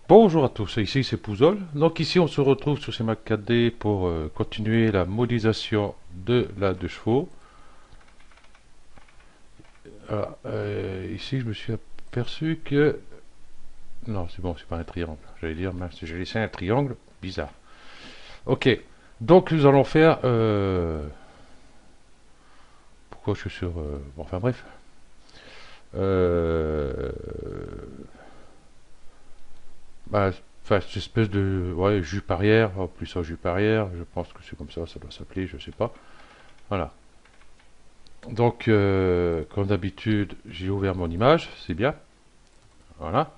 Bonjour à tous, ici c'est Pouzol. Donc ici on se retrouve sur CMAC 4D pour continuer la modélisation de la 2 chevaux. Ici je me suis aperçu que... Non, c'est bon, c'est pas un triangle. J'allais dire, mince, j'ai laissé un triangle. Bizarre. Ok, donc nous allons faire... Pourquoi je suis sur... Bon, enfin bref. Euh... Bah, enfin, cette espèce de... Ouais, jupe arrière, plus un jupe arrière. Je pense que c'est comme ça doit s'appeler, je sais pas. Voilà. Donc, comme d'habitude, j'ai ouvert mon image, c'est bien. Voilà.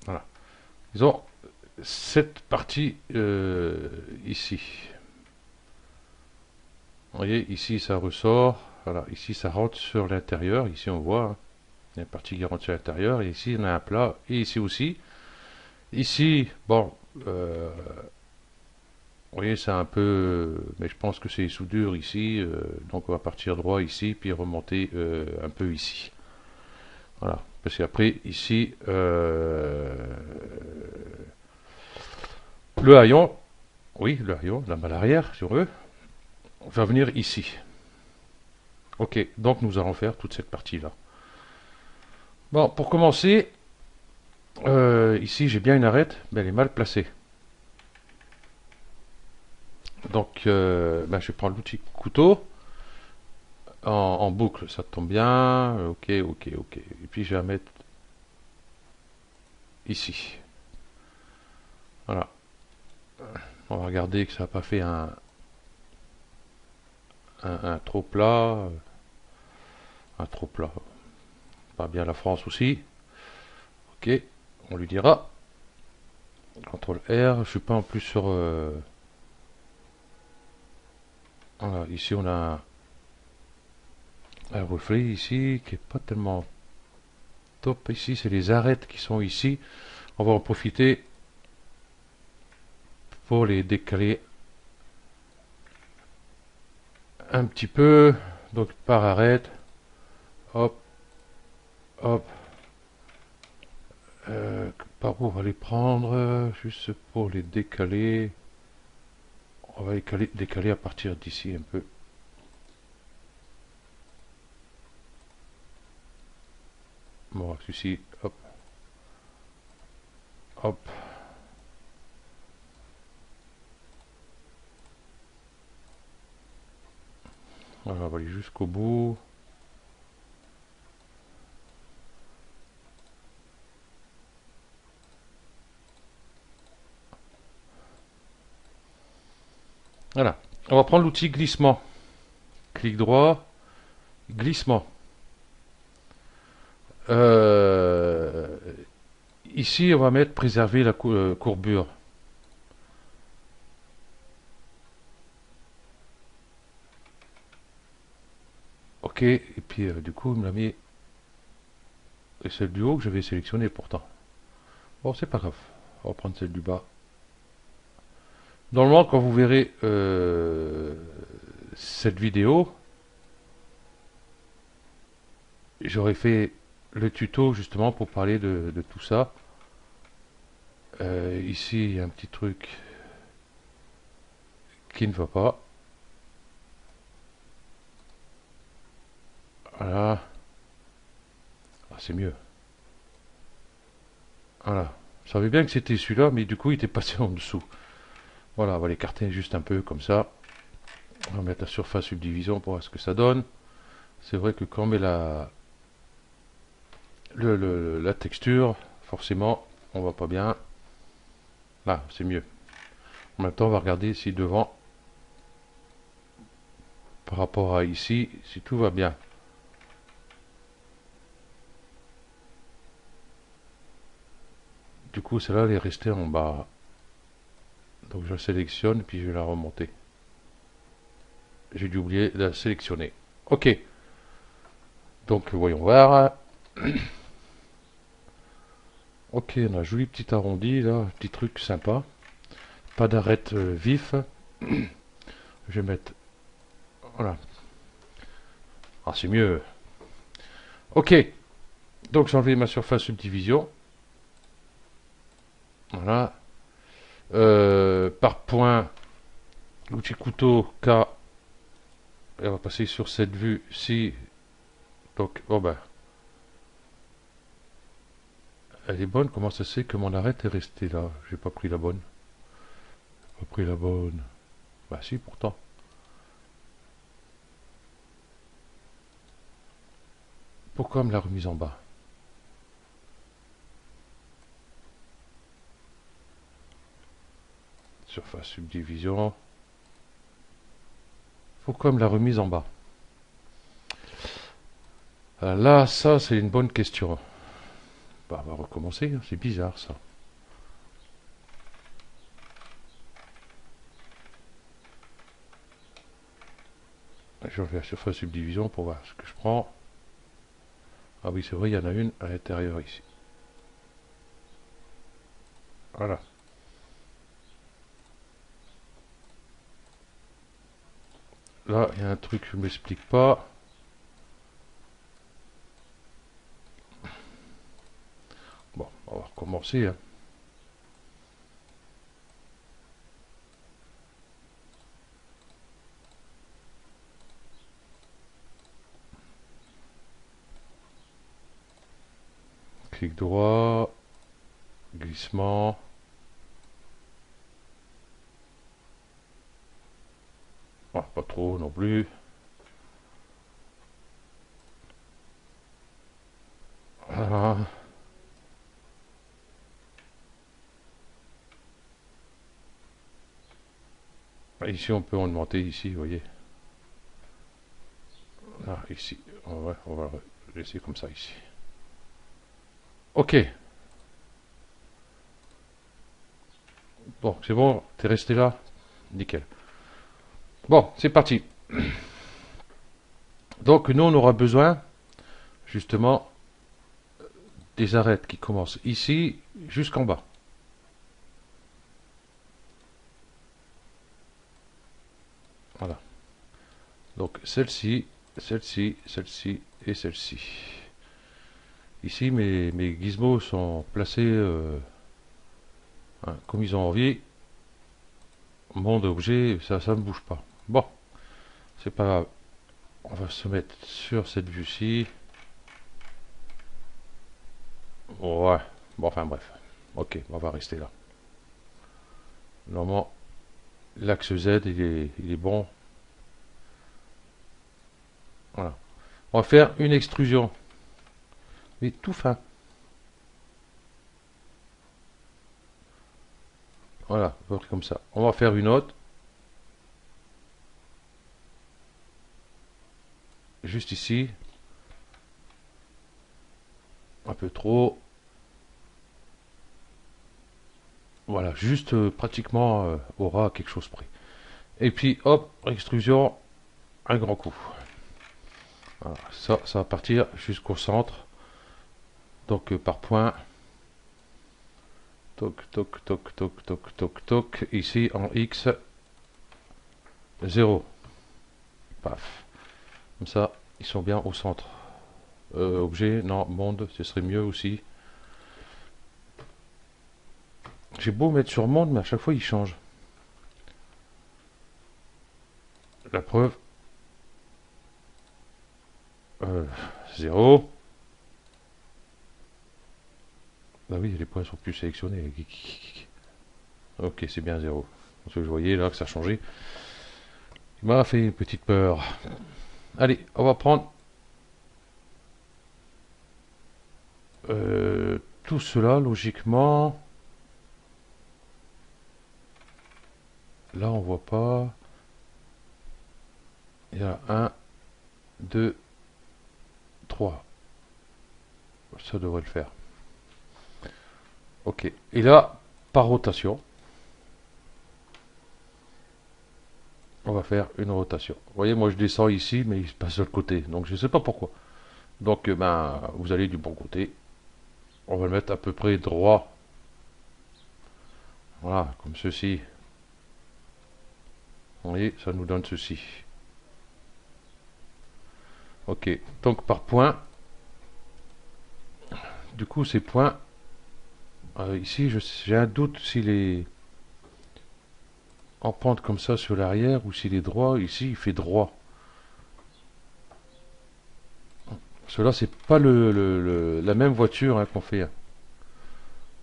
Voilà. Disons, cette partie ici. Vous voyez, ici ça ressort. Voilà, ici ça rentre sur l'intérieur. Ici on voit, hein, il y a une partie qui rentre sur l'intérieur. Et ici on a un plat. Et ici aussi. Ici, bon, vous voyez, c'est un peu. Mais je pense que c'est soudure ici. Donc on va partir droit ici, puis remonter un peu ici. Voilà. Parce qu'après, ici, le haillon, oui, le haillon, la malle arrière, si on veut, va venir ici. Ok, donc nous allons faire toute cette partie-là. Bon, pour commencer, ici j'ai bien une arête, mais elle est mal placée. Donc, ben, je vais prendre l'outil couteau en boucle, ça tombe bien. Ok, ok, ok. Et puis je vais la mettre ici. Voilà. On va regarder que ça n'a pas fait un trop plat. Un trop plat. Pas bien la France aussi. Ok, on lui dira. CTRL R, je suis pas en plus sur... voilà, ici on a un reflet ici qui est pas tellement top. Ici c'est les arêtes qui sont ici. On va en profiter pour les décaler un petit peu. Donc par arête, hop, hop. Par où on va les prendre juste pour les décaler. On va les décaler à partir d'ici un peu. Bon, celui-ci, hop, hop. Voilà, on va aller jusqu'au bout. Voilà. On va prendre l'outil glissement. Clic droit, glissement. Euh, Ici, on va mettre préserver la courbure. Ok, et puis du coup, il me l'a mis. Et celle du haut que j'avais sélectionnée pourtant. Bon, c'est pas grave. On va prendre celle du bas. Normalement, quand vous verrez cette vidéo, j'aurais fait le tuto justement pour parler de tout ça. Ici, il y a un petit truc qui ne va pas. Voilà. Ah, c'est mieux. Voilà. Je savais bien que c'était celui-là, mais du coup, il était passé en dessous. Voilà, on va l'écarter juste un peu comme ça. On va mettre la surface subdivision pour voir ce que ça donne. C'est vrai que quand on met la texture, forcément, on voit pas bien. Là, c'est mieux. En même temps, on va regarder si devant, par rapport à ici, si tout va bien. Du coup, celle-là, elle est restée en bas. Donc, je la sélectionne, puis je vais la remonter. J'ai dû oublier de la sélectionner. Ok. Donc, voyons voir. Ok, on a un joli petit arrondi, là. Petit truc sympa. Pas d'arête vif. Je vais mettre... Voilà. Ah, c'est mieux. Ok. Donc j'ai enlevé ma surface subdivision. Voilà. Par point, l'outil couteau K. Et on va passer sur cette vue-ci. Donc, bon ben, elle est bonne. Comment ça se fait que mon arête est restée là? J'ai pas pris la bonne. Pas pris la bonne. Bah si, pourtant. Pourquoi me l'a remise en bas? Surface subdivision. Pourquoi me l'a remise en bas? Là, ça, c'est une bonne question. Bah, on va recommencer. C'est bizarre, ça. Je vais la surface subdivision pour voir ce que je prends. Ah oui, c'est vrai, il y en a une à l'intérieur ici. Voilà. Là, il y a un truc que je ne m'explique pas. Bon, on va recommencer. Hein. Clic droit, glissement. Ah, pas trop non plus. Voilà. Ici, on peut augmenter, ici, vous voyez. Là, ici. On va le laisser comme ça, ici. Ok. Bon, c'est bon, t'es resté là? Nickel. Bon, c'est parti. Donc, nous, on aura besoin, justement, des arêtes qui commencent ici jusqu'en bas. Voilà. Donc, celle-ci, celle-ci, celle-ci et celle-ci. Ici, mes gizmos sont placés hein, comme ils ont envie. Monde objet, ça ne bouge pas. Bon, c'est pas grave. On va se mettre sur cette vue-ci. Ouais. Bon, enfin bref. Ok, on va rester là. Normalement, l'axe Z, il est bon. Voilà. On va faire une extrusion. Mais tout fin. Voilà, comme ça. On va faire une autre. Juste ici. Un peu trop. Voilà, juste pratiquement au ras quelque chose près. Et puis hop, extrusion, un grand coup. Voilà, ça va partir jusqu'au centre. Donc par point. Toc, toc, toc, toc, toc, toc, toc. Ici en X, 0. Paf. Comme ça, ils sont bien au centre. Objet, non, monde, ce serait mieux aussi. J'ai beau mettre sur monde, mais à chaque fois il change. La preuve, 0. Ah oui, les points sont plus sélectionnés. Ok, c'est bien 0. Parce que je voyais là que ça changeait. Il m'a fait une petite peur. Allez, on va prendre tout cela logiquement. Là, on voit pas. Il y a 1, 2, 3. Ça devrait le faire. Ok. Et là, par rotation, on va faire une rotation. Vous voyez, moi je descends ici, mais il se passe de l'autre côté. Donc je ne sais pas pourquoi. Donc ben, vous allez du bon côté. On va le mettre à peu près droit. Voilà, comme ceci. Vous voyez, ça nous donne ceci. Ok, donc par point, du coup ces points, ici j'ai un doute s'il est en pente comme ça sur l'arrière ou s'il est droit. Ici il fait droit. Cela c'est pas la même voiture, hein, qu'on fait, hein.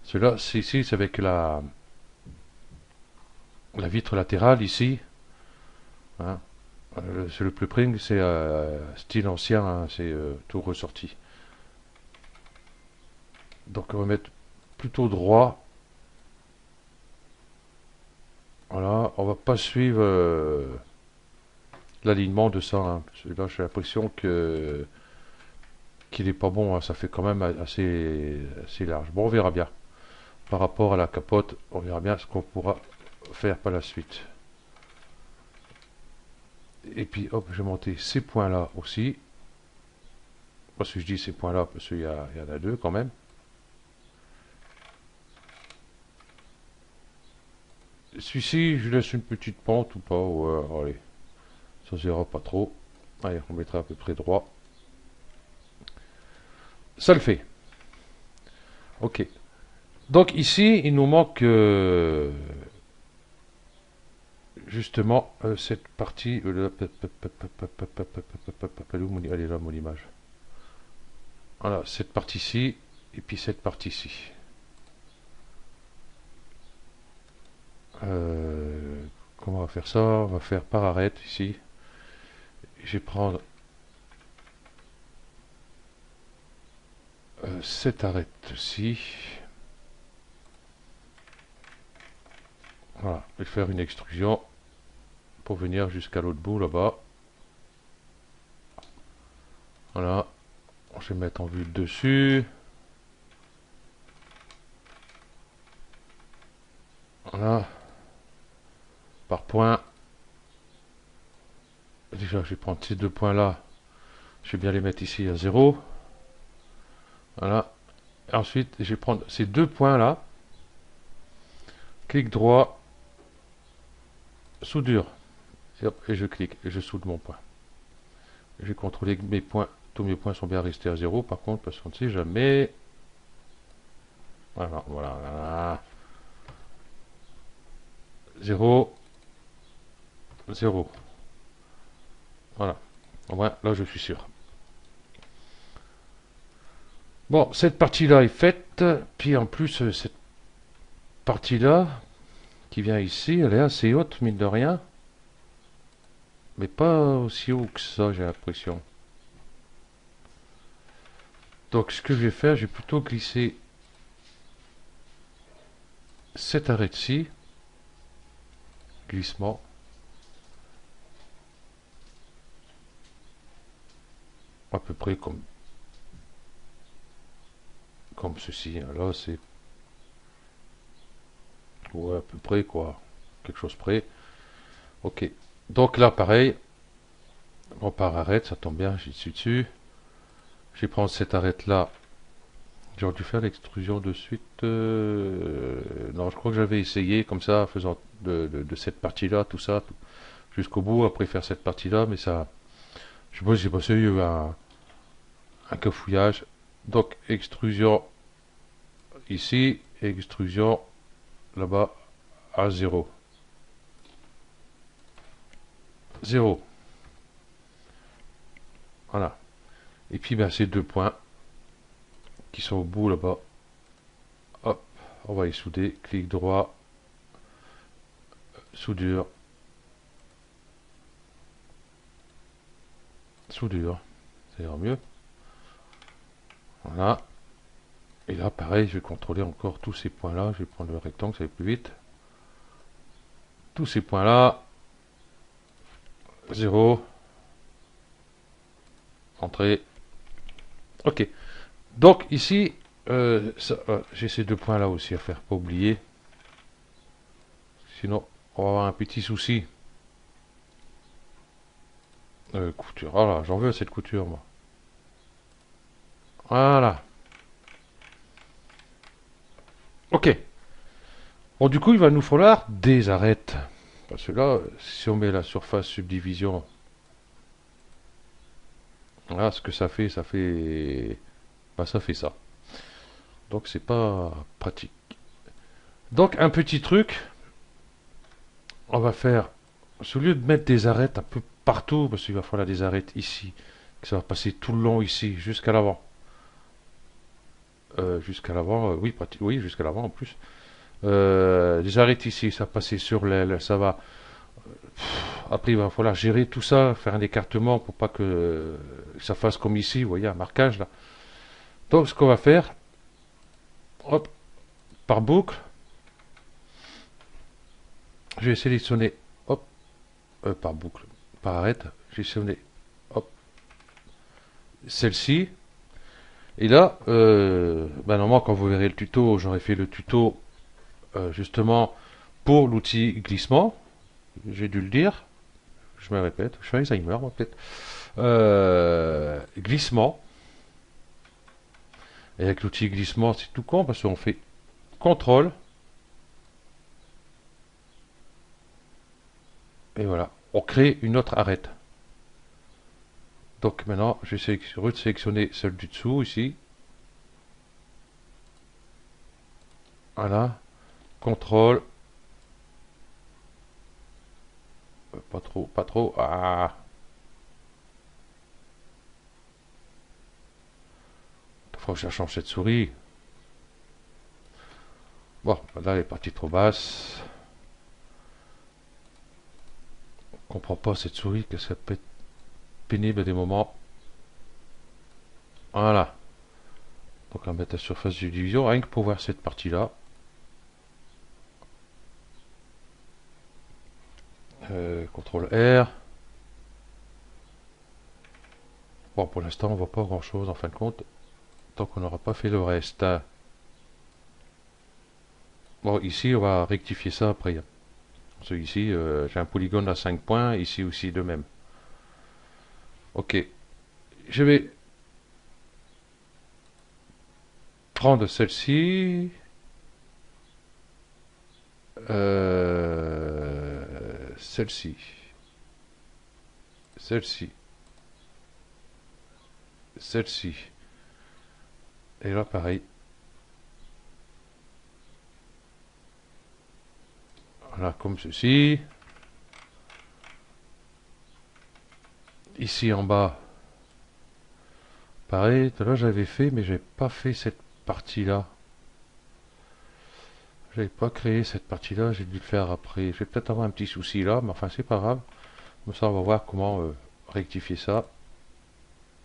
Cela c'est ici, c'est avec la vitre latérale ici, hein. C'est le plus près, c'est style ancien, hein, c'est tout ressorti. Donc on va mettre plutôt droit. Voilà, on va pas suivre l'alignement de ça, hein. Là j'ai l'impression que qu'il est pas bon, hein. Ça fait quand même assez large. Bon, on verra bien. Par rapport à la capote, on verra bien ce qu'on pourra faire par la suite. Et puis hop, je vais monter ces points là aussi. Parce que je dis ces points là parce qu'il y en a deux quand même. Celui-ci, je laisse une petite pente ou pas, ouais, allez, ça se verra pas trop. Allez, on mettra à peu près droit. Ça le fait. Ok. Donc ici, il nous manque justement cette partie. Elle est là, mon image. Voilà, cette partie-ci, et puis cette partie-ci. Comment on va faire ça? On va faire par arête ici. Je vais prendre cette arête-ci. Voilà, je vais faire une extrusion pour venir jusqu'à l'autre bout là-bas. Voilà, je vais mettre en vue dessus. Voilà, par point. Déjà, je vais prendre ces deux points là. Je vais bien les mettre ici à 0. Voilà. Et ensuite, je vais prendre ces deux points là. Clic droit. Soudure. Et, hop, et je clique et je soude mon point. Je vais contrôler que mes points, tous mes points sont bien restés à 0 par contre, parce qu'on ne sait jamais. Voilà, voilà, voilà. 0, 0. Voilà. Au moins, là, je suis sûr. Bon, cette partie-là est faite. Puis en plus, cette partie-là, qui vient ici, elle est assez haute, mine de rien. Mais pas aussi haut que ça, j'ai l'impression. Donc, ce que je vais faire, je vais plutôt glisser cette arête-ci. Glissement. À peu près comme ceci. Là, c'est... Ouais, à peu près, quoi. Quelque chose près. Ok. Donc là, pareil. On part arrête, ça tombe bien, j'y suis dessus. Je vais prendre cette arête-là. J'aurais dû faire l'extrusion de suite. Non, je crois que j'avais essayé comme ça, faisant de cette partie-là, tout ça, jusqu'au bout, après faire cette partie-là, mais ça... Je sais pas si j'ai passé, il y a eu un cafouillage. Donc, extrusion ici, extrusion là-bas à 0. 0. Voilà. Et puis, ben, ces deux points qui sont au bout là-bas. Hop, on va les souder. Clic droit, soudure. Soudure. Ça ira mieux. Voilà. Et là, pareil, je vais contrôler encore tous ces points-là. Je vais prendre le rectangle, ça va plus vite. Tous ces points-là. 0. Entrée. Ok. Donc, ici, j'ai ces deux points-là aussi à faire, pas oublier. Sinon, on va avoir un petit souci. Couture. Voilà, j'en veux cette couture, moi. Voilà. Ok. Bon, du coup, il va nous falloir des arêtes. Parce que là, si on met la surface subdivision, voilà ce que ça fait, bah, ça fait ça. Donc c'est pas pratique. Donc un petit truc, on va faire, au lieu de mettre des arêtes un peu partout, parce qu'il va falloir des arêtes ici, que ça va passer tout le long ici, jusqu'à l'avant. Jusqu'à l'avant, oui, oui, jusqu'à l'avant en plus. Les arêtes ici, ça va passer sur l'aile, ça va. Après, il va falloir gérer tout ça, faire un écartement pour pas que ça fasse comme ici, vous voyez, un marquage là. Donc, ce qu'on va faire, hop, par boucle, je vais sélectionner, hop, par boucle, par arête, je vais sélectionner, hop, celle-ci. Et là, normalement, quand vous verrez le tuto, j'aurais fait le tuto justement pour l'outil glissement. J'ai dû le dire, je me répète, je suis Alzheimer, moi peut-être. Glissement. Et avec l'outil glissement, c'est tout con parce qu'on fait CTRL. Et voilà, on crée une autre arête. Donc maintenant, je vais sélectionner celle du dessous ici. Voilà, CTRL. Pas trop, pas trop. Ah, il faut que je change cette souris. Bon, là elle est partie trop basse. On comprend pas cette souris, que ça peut être pénible à des moments. Voilà. Donc on va mettre la surface de division, rien que pour voir cette partie-là. CTRL R. Bon, pour l'instant, on voit pas grand-chose en fin de compte, tant qu'on n'aura pas fait le reste. Bon, ici, on va rectifier ça après. Parce que ici, j'ai un polygone à 5 points, ici aussi de même. Ok, je vais prendre celle-ci. Celle-ci. Celle-ci. Celle-ci. Et là, pareil. Voilà, comme ceci. Ici en bas, pareil. Tout à l'heure, j'avais fait, mais j'ai pas fait cette partie-là. J'avais pas créé cette partie-là, j'ai dû le faire après. Je vais peut-être avoir un petit souci là, mais enfin, c'est pas grave. Comme ça, on va voir comment rectifier ça.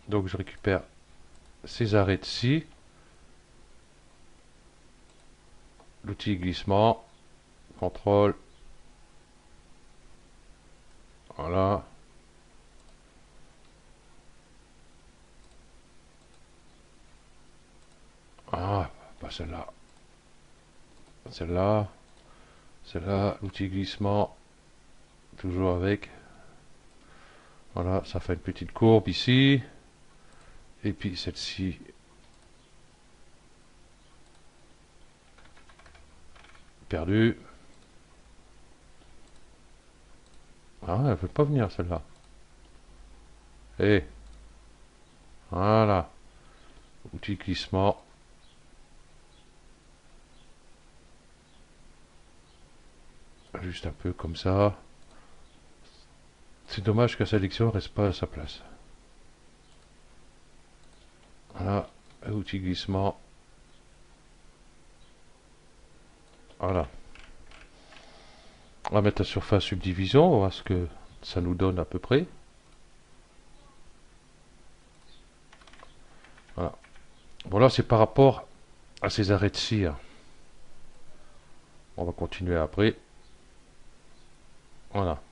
Donc, je récupère ces arêtes-ci. L'outil glissement. Contrôle. Voilà. Ah, pas celle-là. Celle-là. Celle-là, l'outil glissement. Toujours avec. Voilà, ça fait une petite courbe ici. Et puis celle-ci. Perdue. Ah, elle ne veut pas venir celle-là. Et voilà. Outil glissement. Juste un peu comme ça. C'est dommage que la sélection ne reste pas à sa place. Voilà. Outil glissement. Voilà. On va mettre la surface subdivision. On va voir ce que ça nous donne à peu près. Voilà. Bon là c'est par rapport à ces arrêts de cire. On va continuer après. Voilà.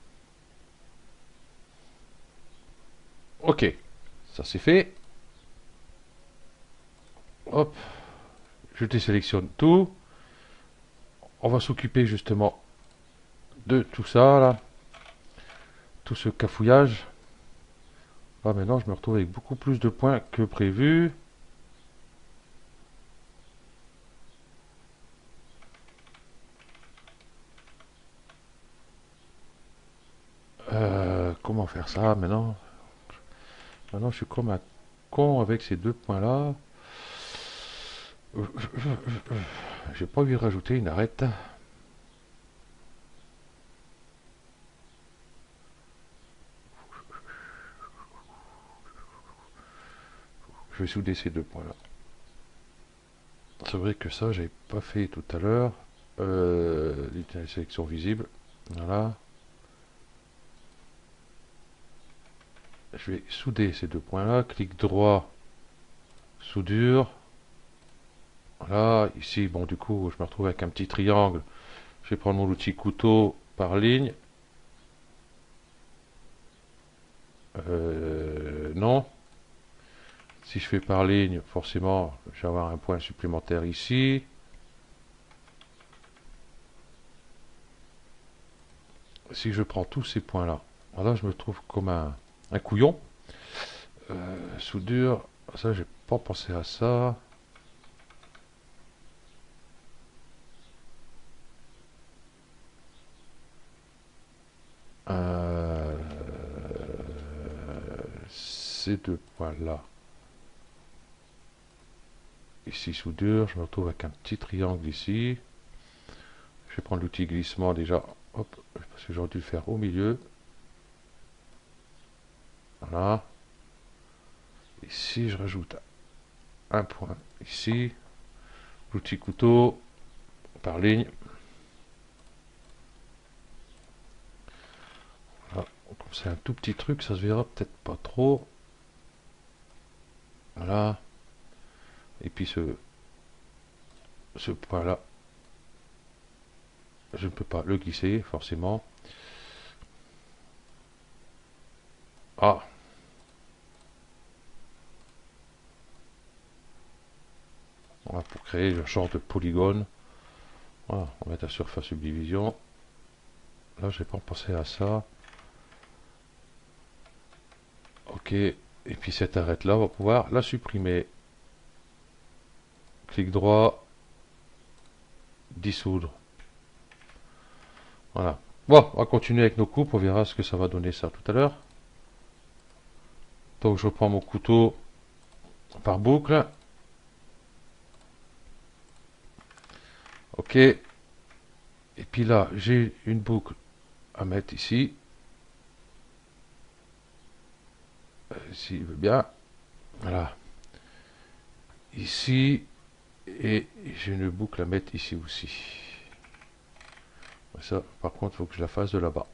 Ok. Ça c'est fait. Hop. Je désélectionne tout. On va s'occuper justement de tout ça là. Tout ce cafouillage. Là maintenant je me retrouve avec beaucoup plus de points que prévu. Comment faire ça maintenant? Maintenant je suis comme un con avec ces deux points là. J'ai pas envie de rajouter une arête. Je vais souder ces deux points là. C'est vrai que ça j'avais pas fait tout à l'heure. La sélection visible. Voilà. Je vais souder ces deux points là. Clic droit, soudure. Voilà, ici, bon, du coup, je me retrouve avec un petit triangle. Je vais prendre mon outil couteau par ligne. Non. Si je fais par ligne, forcément, je vais avoir un point supplémentaire ici. Si je prends tous ces points-là, voilà, je me trouve comme un couillon. Soudure, ça, j'ai pas pensé à ça. Ces deux points-là. Ici, soudure, je me retrouve avec un petit triangle ici. Je vais prendre l'outil glissement déjà. Hop, parce que j'aurais dû le faire au milieu. Voilà. Ici, je rajoute un point ici. L'outil couteau par ligne. Voilà. Comme c'est un tout petit truc, ça se verra peut-être pas trop. Voilà. Et puis ce point-là, je ne peux pas le glisser, forcément. Ah! Voilà, pour créer un genre de polygone. Voilà, on va mettre la surface subdivision. Là, j'ai pas pensé à ça. Ok. Et puis cette arête-là, on va pouvoir la supprimer. Clic droit, dissoudre. Voilà. Bon, on va continuer avec nos coupes, on verra ce que ça va donner ça tout à l'heure. Donc je prends mon couteau par boucle. Ok. Et puis là, j'ai une boucle à mettre ici. S'il veut bien. Voilà. Ici. Et j'ai une boucle à mettre ici aussi. Ça, par contre, il faut que je la fasse de là-bas.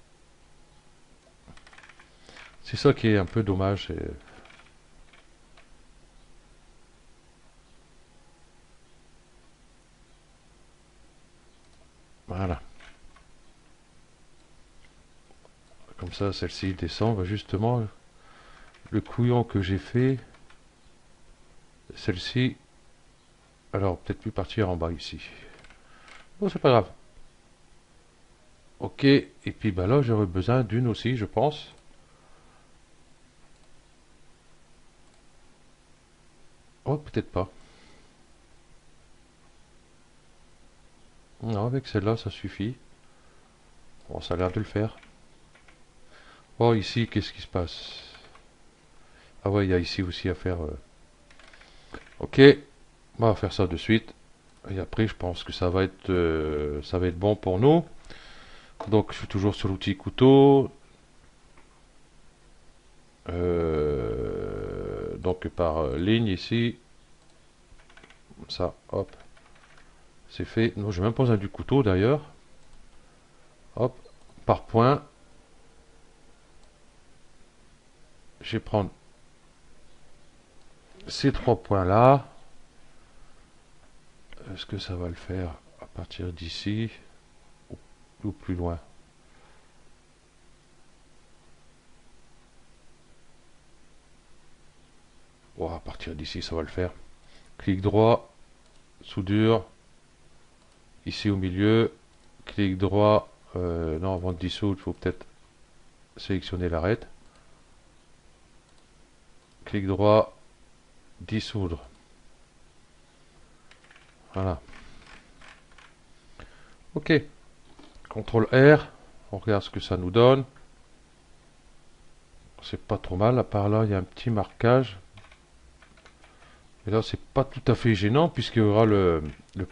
C'est ça qui est un peu dommage. Voilà. Comme ça, celle-ci descend. Justement, le couillon que j'ai fait, celle-ci, alors peut-être plus partir en bas ici. Bon, c'est pas grave. Ok, et puis bah là, j'aurais besoin d'une aussi, je pense. Oh, peut-être pas. Non, avec celle-là, ça suffit. Bon, ça a l'air de le faire. Oh, ici, qu'est-ce qui se passe? Ah ouais, il y a ici aussi à faire. Ok, on va faire ça de suite. Et après, je pense que ça va être bon pour nous. Donc, je suis toujours sur l'outil couteau. Donc, par ligne ici. Comme ça, hop. C'est fait. Non, j'ai même pas besoin du couteau d'ailleurs. Hop, par point. Je vais prendre ces trois points là. Est-ce que ça va le faire à partir d'ici ou plus loin? Oh, à partir d'ici, ça va le faire. Clic droit, soudure. Ici au milieu, clic droit. Non, avant de dissoudre, il faut peut-être sélectionner l'arête. Clic droit, dissoudre. Voilà. Ok. CTRL R. On regarde ce que ça nous donne. C'est pas trop mal. À part là, il y a un petit marquage. Et là, c'est pas tout à fait gênant puisqu'il y aura le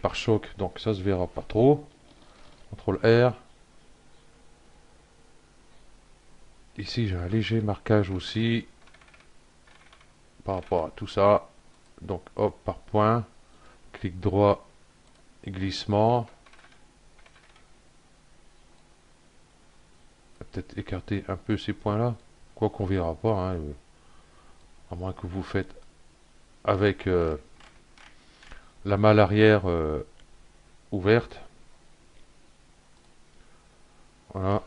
pare-choc, donc ça se verra pas trop. CTRL R. Ici, j'ai un léger marquage aussi par rapport à tout ça. Donc, hop, par point, clic droit, glissement. Peut-être écarter un peu ces points-là, quoi qu'on verra pas, hein, à moins que vous faites avec la malle arrière ouverte. Voilà.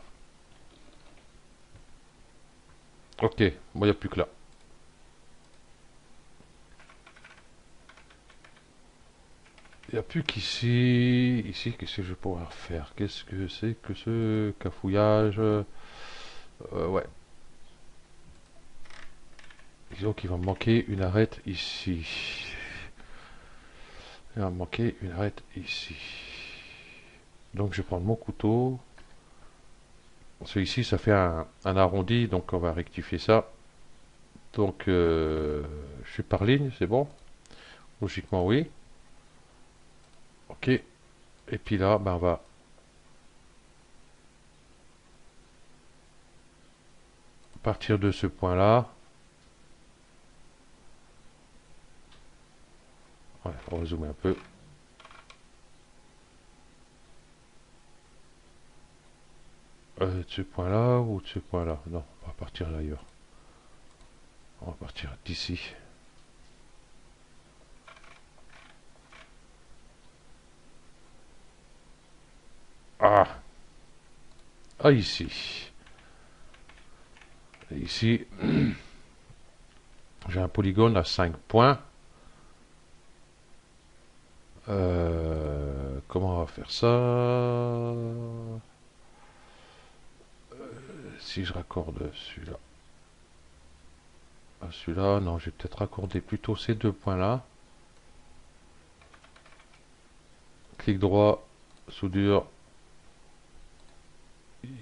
Ok, bon, il n'y a plus que là. Il n'y a plus qu'ici. Ici, qu'est-ce que je vais pouvoir faire? Qu'est-ce que c'est que ce cafouillage? Ouais. Disons qu'il va me manquer une arête ici. Il va me manquer une arête ici. Donc je vais prendre mon couteau. Ici, ça fait un arrondi, donc on va rectifier ça. Donc je suis par ligne, c'est bon? Logiquement, oui. Ok. Et puis là, ben, on va partir de ce point-là. Ouais, on va zoomer un peu. De ce point-là ou de ce point-là? Non, on va partir d'ailleurs. On va partir d'ici. Ah! Ah, ici. Et ici, j'ai un polygone à 5 points. Comment on va faire ça? Si je raccorde celui-là à celui-là, non, je vais peut-être raccorder plutôt ces deux points-là. Clic droit, soudure,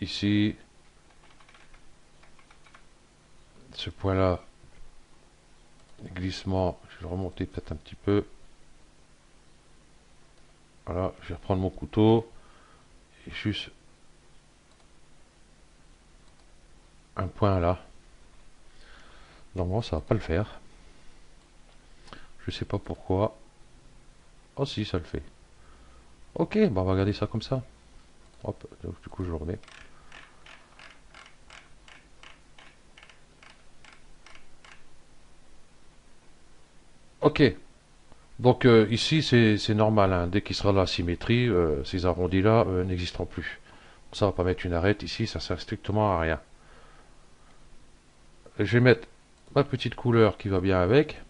ici. Ce point-là, glissement, je vais le remonter peut-être un petit peu. Voilà, je vais reprendre mon couteau et juste un point là. Normalement, ça va pas le faire. Je sais pas pourquoi. Oh si, ça le fait. Ok, bah on va regarder ça comme ça. Hop, donc, du coup je le remets. Ok, donc ici c'est normal, hein. Dès qu'il sera la symétrie, ces arrondis là n'existeront plus. Ça va pas mettre une arête ici, ça sert strictement à rien. Je vais mettre ma petite couleur qui va bien avec.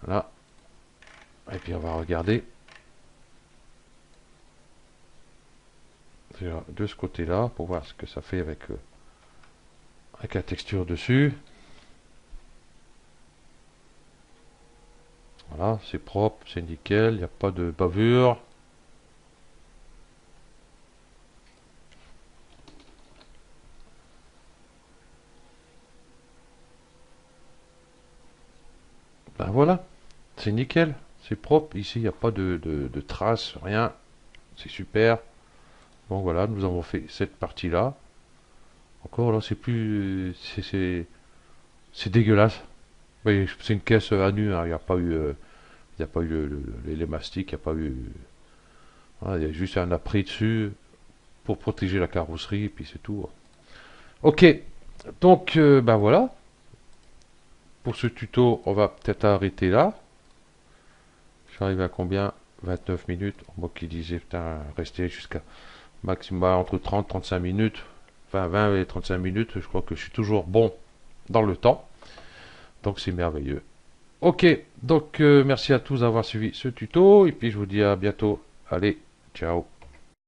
Voilà. Et puis on va regarder de ce côté-là pour voir ce que ça fait avec la texture dessus. Voilà, c'est propre, c'est nickel, il n'y a pas de bavure. Ben voilà, c'est nickel, c'est propre. Ici, il n'y a pas de traces, rien. C'est super. Donc voilà, nous avons fait cette partie-là. Encore là, c'est plus. C'est dégueulasse. Oui, c'est une caisse à nu, hein. Il n'y a pas eu. Il n'y a pas eu les mastiques, il n'y a pas eu. Voilà, il y a juste un appris dessus pour protéger la carrosserie, et puis c'est tout. Ok, donc ben voilà. Pour ce tuto, on va peut-être arrêter là. J'arrive à combien? 29 minutes. Moi qui disais, putain, rester jusqu'à maximum entre 30 et 35 minutes. Enfin, 20 et 35 minutes. Je crois que je suis toujours bon dans le temps. Donc c'est merveilleux. Ok, donc merci à tous d'avoir suivi ce tuto. Et puis je vous dis à bientôt. Allez, ciao.